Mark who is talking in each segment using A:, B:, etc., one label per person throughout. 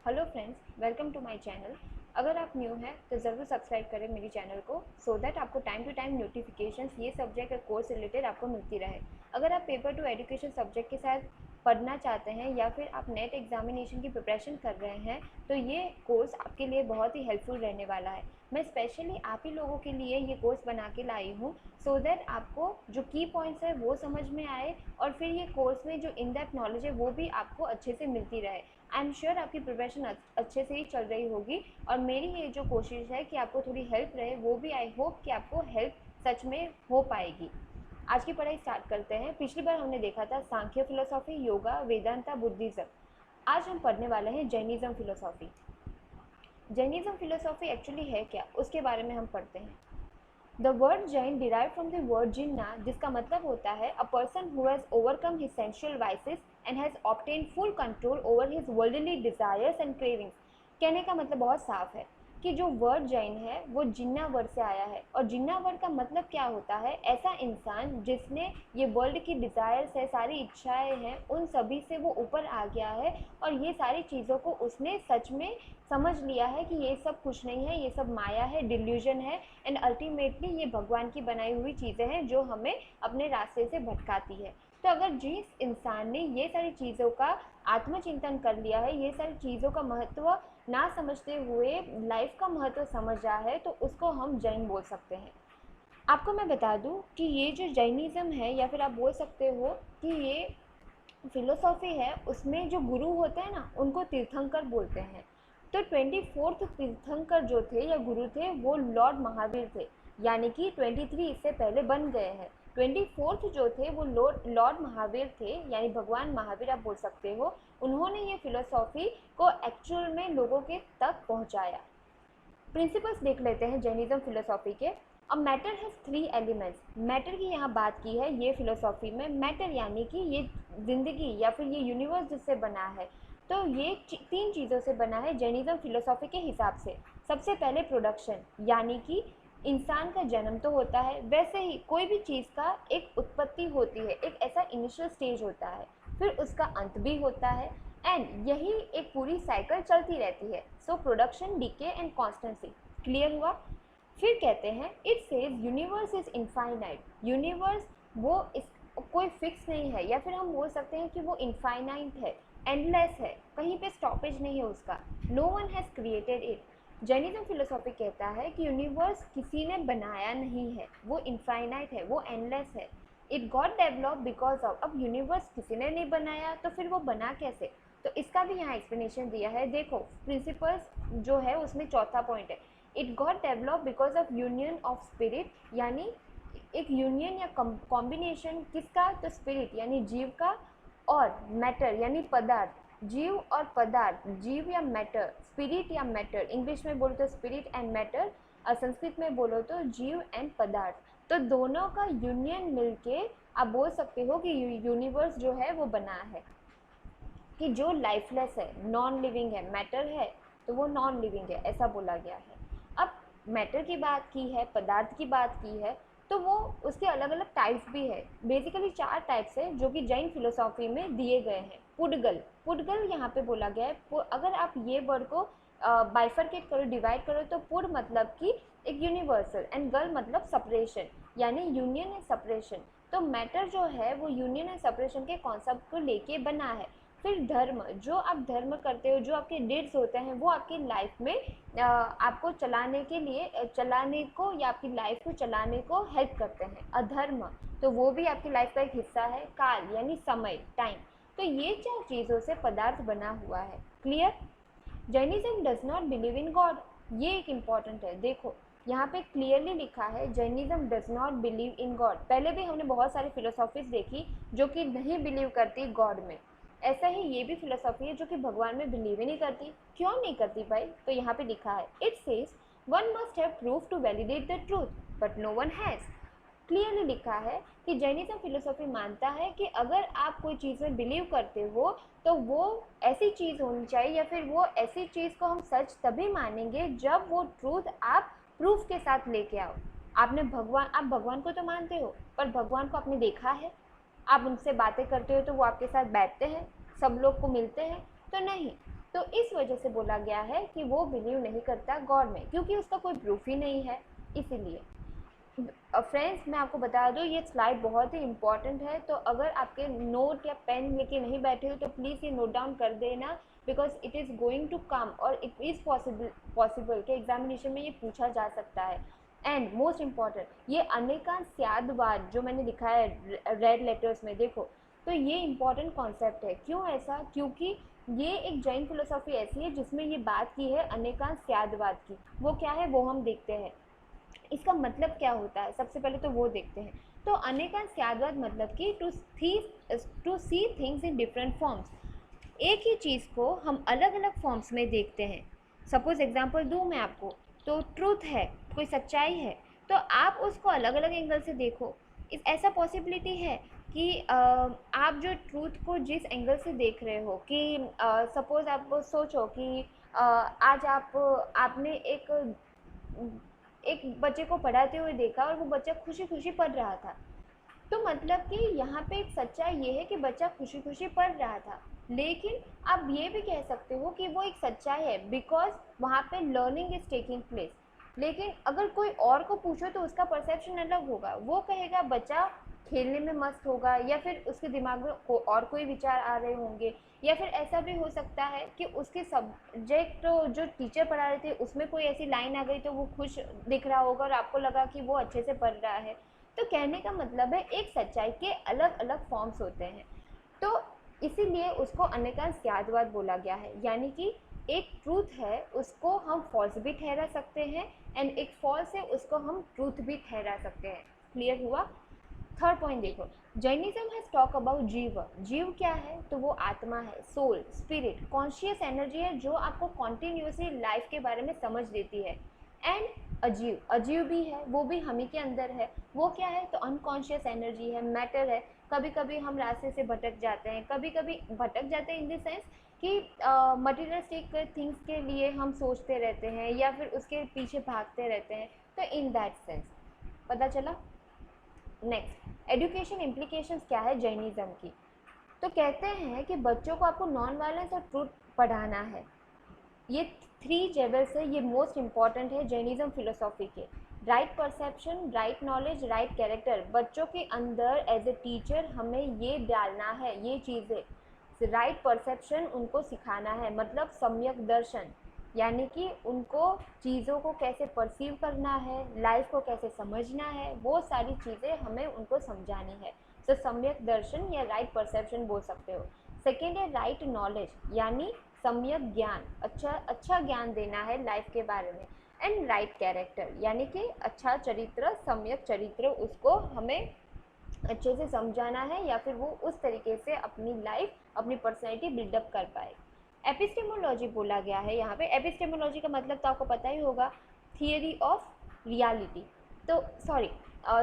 A: Hello friends, welcome to my channel. अगर आप new हैं तो ज़रूर सब्सक्राइब करें मेरी चैनल को सो दैट आपको टाइम टू टाइम नोटिफिकेशंस ये सब्जेक्ट और कोर्स रिलेटेड आपको मिलती रहे। अगर आप पेपर टू एजुकेशन सब्जेक्ट के साथ पढ़ना चाहते हैं या फिर आप नेट एग्जामिनेशन की प्रिपरेशन कर रहे हैं तो ये कोर्स आपके लिए बहुत ही हेल्पफुल रहने वाला है। मैं स्पेशली आप ही लोगों के लिए ये कोर्स बना के लाई हूँ सो दैट आपको जो की पॉइंट्स है वो समझ में आए और फिर ये कोर्स में जो इन डेप्थ नॉलेज है वो भी आपको अच्छे से मिलती रहे। आई एम श्योर आपकी प्रिपरेशन अच्छे से ही चल रही होगी और मेरी ये जो कोशिश है कि आपको थोड़ी हेल्प रहे वो भी आई होप कि आपको हेल्प सच में हो पाएगी। आज की पढ़ाई स्टार्ट करते हैं। पिछली बार हमने देखा था सांख्य फिलोसॉफी, योगा, वेदांता, बुद्धिज्म। आज हम पढ़ने वाले हैं Jainism philosophy. Jainism philosophy actually है क्या, उसके बारे में हम पढ़ते हैं। The word Jain derive from the word Jinna, जिसका मतलब होता है a person who has overcome his sensual vices and has obtain full control over his worldly desires and cravings. कहने का मतलब बहुत साफ है कि जो वर्ड जैन है वो जिन्ना वर्ड से आया है और जिन्ना वर्ड का मतलब क्या होता है, ऐसा इंसान जिसने ये वर्ल्ड की डिज़ायर्स है, सारी इच्छाएं हैं, उन सभी से वो ऊपर आ गया है और ये सारी चीज़ों को उसने सच में समझ लिया है कि ये सब कुछ नहीं है, ये सब माया है, डिल्यूजन है एंड अल्टीमेटली ये भगवान की बनाई हुई चीज़ें हैं जो हमें अपने रास्ते से भटकाती है। तो अगर जिस इंसान ने ये सारी चीज़ों का आत्मचिंतन कर लिया है, ये सारी चीज़ों का महत्व ना समझते हुए लाइफ का महत्व समझ रहा है तो उसको हम जैन बोल सकते हैं। आपको मैं बता दूं कि ये जो जैनिज़्म है या फिर आप बोल सकते हो कि ये फिलोसॉफी है, उसमें जो गुरु होते हैं ना उनको तीर्थंकर बोलते हैं। तो 24th तीर्थंकर जो थे या गुरु थे वो लॉर्ड महावीर थे, यानी कि 23 इससे पहले बन गए हैं। 24th जो थे वो लॉर्ड महावीर थे, यानी भगवान महावीर आप बोल सकते हो। उन्होंने ये फिलोसॉफी को एक्चुअल में लोगों के तक पहुंचाया। प्रिंसिपल्स देख लेते हैं जैनिज्म फिलोसॉफी के। अब मैटर हैज़ 3 एलिमेंट्स। मैटर की यहाँ बात की है ये फिलोसॉफी में। मैटर यानी कि ये ज़िंदगी या फिर ये यूनिवर्स जिससे बना है, तो ये 3 चीज़ों से बना है जैनिज्म फिलोसॉफी के हिसाब से। सबसे पहले प्रोडक्शन, यानी कि इंसान का जन्म तो होता है, वैसे ही कोई भी चीज़ का एक उत्पत्ति होती है, एक ऐसा इनिशियल स्टेज होता है, फिर उसका अंत भी होता है एंड यही एक पूरी साइकिल चलती रहती है। So production, decay and constancy. Clear हुआ। फिर कहते हैं it says universe is infinite. Universe वो इस कोई फिक्स नहीं है, या फिर हम बोल सकते हैं कि वो इनफाइनाइट है, एंडलेस है, कहीं पे स्टॉपेज नहीं है उसका। No one has created it. Jainism philosophy कहता है कि यूनिवर्स किसी ने बनाया नहीं है, वो इनफाइनाइट है, वो एंडलेस है। It got develop because of. अब यूनिवर्स किसी ने नहीं बनाया तो फिर वो बना कैसे, तो इसका भी यहाँ एक्सप्लेनेशन दिया है। देखो प्रिंसिपल्स जो है उसमें चौथा पॉइंट है, it got develop because of union of spirit, यानी एक यूनियन या कॉम्बिनेशन किसका, तो स्पिरिट यानी जीव का और मैटर यानी पदार्थ। जीव और पदार्थ, जीव या मैटर, स्पिरिट या मैटर, इंग्लिश में बोलो तो स्पिरिट एंड मैटर और संस्कृत में बोलो तो जीव एंड पदार्थ। तो दोनों का यूनियन मिलके आप बोल सकते हो कि यूनिवर्स जो है वो बना है। कि जो लाइफलेस है, नॉन लिविंग है, मैटर है तो वो नॉन लिविंग है, ऐसा बोला गया है। अब मैटर की बात की है, पदार्थ की बात की है, तो वो उसके अलग अलग टाइप्स भी है। बेसिकली 4 टाइप्स है जो कि जैन फिलोसॉफी में दिए गए हैं। पुडगल, पुडगल यहाँ पे बोला गया है। अगर आप ये वर्ड को बाइफरकेट करो, डिवाइड करो, तो पुड मतलब कि एक यूनिवर्सल एंड गल मतलब सेपरेशन, यानी यूनियन एंड सेपरेशन। तो मैटर जो है वो यूनियन एंड सेपरेशन के कॉन्सेप्ट को लेके बना है। फिर धर्म, जो आप धर्म करते हो, जो आपके डीड्स होते हैं वो आपकी लाइफ में आपको चलाने के लिए चलाने को या आपकी लाइफ को चलाने को हेल्प करते हैं। अधर्म, तो वो भी आपकी लाइफ का एक हिस्सा है। काल यानी समय, टाइम। तो ये 4 चीज़ों से पदार्थ बना हुआ है। Clear. Jainism does not believe in God, ये एक इम्पॉर्टेंट है। देखो यहाँ पे क्लियरली लिखा है Jainism does not believe in God. पहले भी हमने बहुत सारी फिलोसॉफीज देखी जो कि नहीं बिलीव करती गॉड में। ऐसा ही ये भी फिलोसॉफी है जो कि भगवान में बिलीव ही नहीं करती। क्यों नहीं करती भाई, तो यहाँ पे लिखा है it says one must have proof to validate the truth but no one has. Clearly लिखा है कि जैनिज्म फिलोसॉफी मानता है कि अगर आप कोई चीज़ में बिलीव करते हो तो वो ऐसी चीज़ होनी चाहिए, या फिर वो ऐसी चीज़ को हम सच तभी मानेंगे जब वो ट्रूथ आप प्रूफ के साथ लेके आओ। आप भगवान को तो मानते हो, पर भगवान को आपने देखा है? आप उनसे बातें करते हो तो वो आपके साथ बैठते हैं, सब लोग को मिलते हैं? तो नहीं। तो इस वजह से बोला गया है कि वो बिलीव नहीं करता गॉड में, क्योंकि उसका कोई प्रूफ ही नहीं है। इसीलिए फ्रेंड्स मैं आपको बता दूँ ये स्लाइड बहुत ही इंपॉर्टेंट है, तो अगर आपके नोट या पेन लेके नहीं बैठे हो तो प्लीज़ ये नोट डाउन कर देना, because it is going to come और इट इज़ पॉसिबल कि एग्जामिनेशन में ये पूछा जा सकता है। एंड मोस्ट इम्पॉर्टेंट, ये अनेकांस्यादवाद जो मैंने लिखा है रेड लेटर्स में, देखो तो ये इम्पॉर्टेंट कॉन्सेप्ट है। क्यों ऐसा? क्योंकि ये एक जैन फिलोसॉफी ऐसी है जिसमें ये बात की है अनेकांस्यादवाद की। वो क्या है वो हम देखते हैं, इसका मतलब क्या होता है सबसे पहले तो वो देखते हैं। तो अनेकांस्यादवाद मतलब कि to see things in different forms, एक ही चीज़ को हम अलग अलग फॉर्म्स में देखते हैं। सपोज एग्जांपल दूँ मैं आपको, तो ट्रूथ है, कोई सच्चाई है, तो आप उसको अलग अलग एंगल से देखो। इस ऐसा पॉसिबिलिटी है कि आप जो ट्रूथ को जिस एंगल से देख रहे हो कि सपोज आप सोचो कि आज आपने एक बच्चे को पढ़ाते हुए देखा और वो बच्चा खुशी खुशी पढ़ रहा था, तो मतलब कि यहाँ पे एक सच्चाई ये है कि बच्चा खुशी खुशी पढ़ रहा था। लेकिन आप ये भी कह सकते हो कि वो एक सच्चाई है बिकॉज वहाँ पे लर्निंग इज टेकिंग प्लेस। लेकिन अगर कोई और को पूछो तो उसका परसेप्शन अलग होगा, वो कहेगा बच्चा खेलने में मस्त होगा, या फिर उसके दिमाग में और कोई विचार आ रहे होंगे, या फिर ऐसा भी हो सकता है कि उसके सब्जेक्ट जो टीचर पढ़ा रहे थे उसमें कोई ऐसी लाइन आ गई तो वो खुश दिख रहा होगा और आपको लगा कि वो अच्छे से पढ़ रहा है। तो कहने का मतलब है एक सच्चाई के अलग अलग फॉर्म्स होते हैं, तो इसीलिए उसको अनेकांस्यादवाद बोला गया है। यानी कि एक ट्रूथ है उसको हम फॉल्स भी ठहरा सकते हैं एंड एक फॉल्स है उसको हम ट्रूथ भी ठहरा सकते हैं। क्लियर हुआ? थर्ड पॉइंट देखो, जैनिज्म हैज टॉक अबाउट जीव। जीव क्या है? तो वो आत्मा है, सोल, स्पिरिट, कॉन्शियस एनर्जी है जो आपको कॉन्टिन्यूसली लाइफ के बारे में समझ देती है। एंड अजीव, अजीव भी है, वो भी हम ही के अंदर है। वो क्या है? तो अनकॉन्शियस एनर्जी है, मैटर है। कभी कभी हम रास्ते से भटक जाते हैं, कभी कभी भटक जाते हैं इन द सेंस कि मटीरियलिस्टिक थिंग्स के लिए हम सोचते रहते हैं या फिर उसके पीछे भागते रहते हैं, तो इन दैट सेंस पता चला। नेक्स्ट, एजुकेशन इम्प्लीकेशंस क्या है जैनिज्म की? तो कहते हैं कि बच्चों को आपको नॉन वायलेंस और ट्रूथ पढ़ाना है। ये 3 लेवल्स है, ये मोस्ट इम्पॉर्टेंट है जैनिज्म फिलोसॉफी के। Right perception, right knowledge, right character, बच्चों के अंदर एज ए टीचर हमें ये डालना है, ये चीज़ें। राइट परसेप्शन उनको सिखाना है, मतलब सम्यक दर्शन, यानी कि उनको चीज़ों को कैसे परसीव करना है, लाइफ को कैसे समझना है, वो सारी चीज़ें हमें उनको समझानी है। तो सम्यक दर्शन या राइट परसेप्शन बोल सकते हो। सेकेंड है राइट नॉलेज, यानी सम्यक ज्ञान, अच्छा ज्ञान देना है लाइफ के बारे में। एंड राइट कैरेक्टर, यानी कि अच्छा चरित्र, सम्यक चरित्र, उसको हमें अच्छे से समझाना है या फिर वो उस तरीके से अपनी लाइफ, अपनी पर्सनैलिटी बिल्डअप कर पाए। एपिस्टेमोलॉजी बोला गया है यहाँ पे। एपिस्टेमोलॉजी का मतलब तो आपको पता ही होगा, थियरी ऑफ रियलिटी, तो सॉरी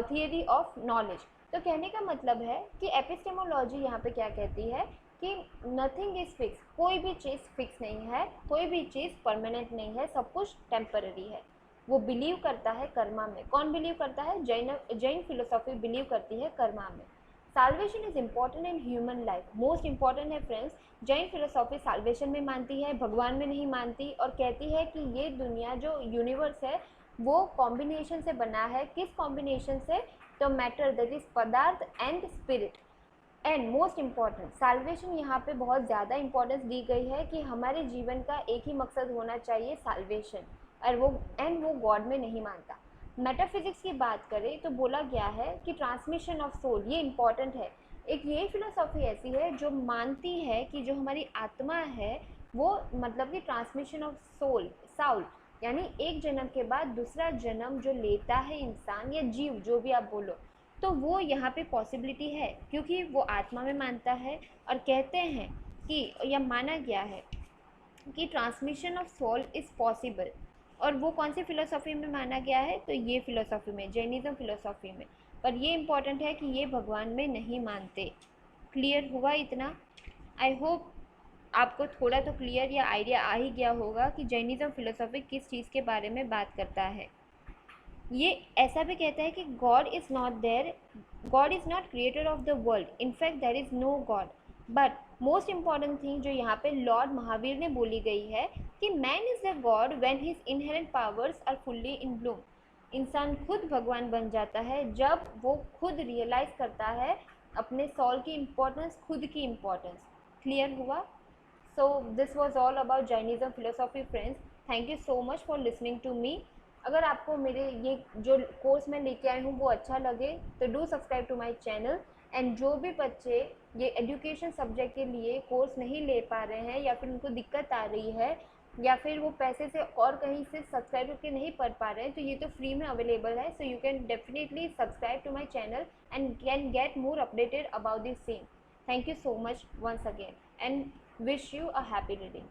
A: थियरी ऑफ नॉलेज। तो कहने का मतलब है कि एपिस्टेमोलॉजी यहाँ पे क्या कहती है कि नथिंग इज़ फिक्स, कोई भी चीज़ फिक्स नहीं है, कोई भी चीज़ परमानेंट नहीं है, सब कुछ टेम्पररी है। वो बिलीव करता है कर्मा में। कौन बिलीव करता है? जैन फिलोसॉफी बिलीव करती है कर्मा में। Salvation is important in human life, most important है फ्रेंड्स। जैन फिलोसॉफी साल्वेशन में मानती है, भगवान में नहीं मानती, और कहती है कि ये दुनिया जो यूनिवर्स है वो कॉम्बिनेशन से बना है। किस कॉम्बिनेशन से? तो मैटर, दैट इज पदार्थ and spirit. And most important, salvation यहाँ पे बहुत ज़्यादा इंपॉर्टेंस दी गई है कि हमारे जीवन का एक ही मकसद होना चाहिए, साल्वेशन, और वो गॉड में नहीं मानता। मेटाफिजिक्स की बात करें तो बोला गया है कि ट्रांसमिशन ऑफ सोल, ये इम्पॉर्टेंट है। एक ये फिलोसॉफी ऐसी है जो मानती है कि जो हमारी आत्मा है वो मतलब कि ट्रांसमिशन ऑफ साउल, यानी एक जन्म के बाद दूसरा जन्म जो लेता है इंसान या जीव, जो भी आप बोलो, तो वो यहाँ पे पॉसिबिलिटी है क्योंकि वो आत्मा में मानता है। और कहते हैं कि या माना गया है कि transmission of soul is possible. और वो कौन सी फिलोसॉफी में माना गया है? तो ये फिलोसॉफी में, जैनिज्म फिलोसॉफी में। पर ये इम्पॉर्टेंट है कि ये भगवान में नहीं मानते। क्लियर हुआ इतना? आई होप आपको थोड़ा तो क्लियर या आइडिया आ ही गया होगा कि जैनिज्म फिलोसॉफी किस चीज़ के बारे में बात करता है। ये ऐसा भी कहता है कि God is not there, God is not creator of the world, in fact there is no God. But most important thing जो यहाँ पे लॉर्ड महावीर ने बोली गई है कि man is the God when his inherent powers are fully in bloom. इंसान खुद भगवान बन जाता है जब वो खुद रियलाइज़ करता है अपने सॉल की इम्पोर्टेंस, खुद की इम्पोर्टेंस। क्लियर हुआ? So this was all about Jainism philosophy friends. Thank you so much for listening to me. अगर आपको मेरे ये जो कोर्स मैं लेके आई हूँ वो अच्छा लगे तो do subscribe to my channel. And जो भी बच्चे ये एजुकेशन सब्जेक्ट के लिए कोर्स नहीं ले पा रहे हैं या फिर उनको दिक्कत आ रही है या फिर वो पैसे से और कहीं से सब्सक्राइब करके नहीं पढ़ पा रहे हैं, तो ये तो फ्री में अवेलेबल है। So you can definitely subscribe to my channel and can get more updated about this same. Thank you so much once again and wish you a happy reading.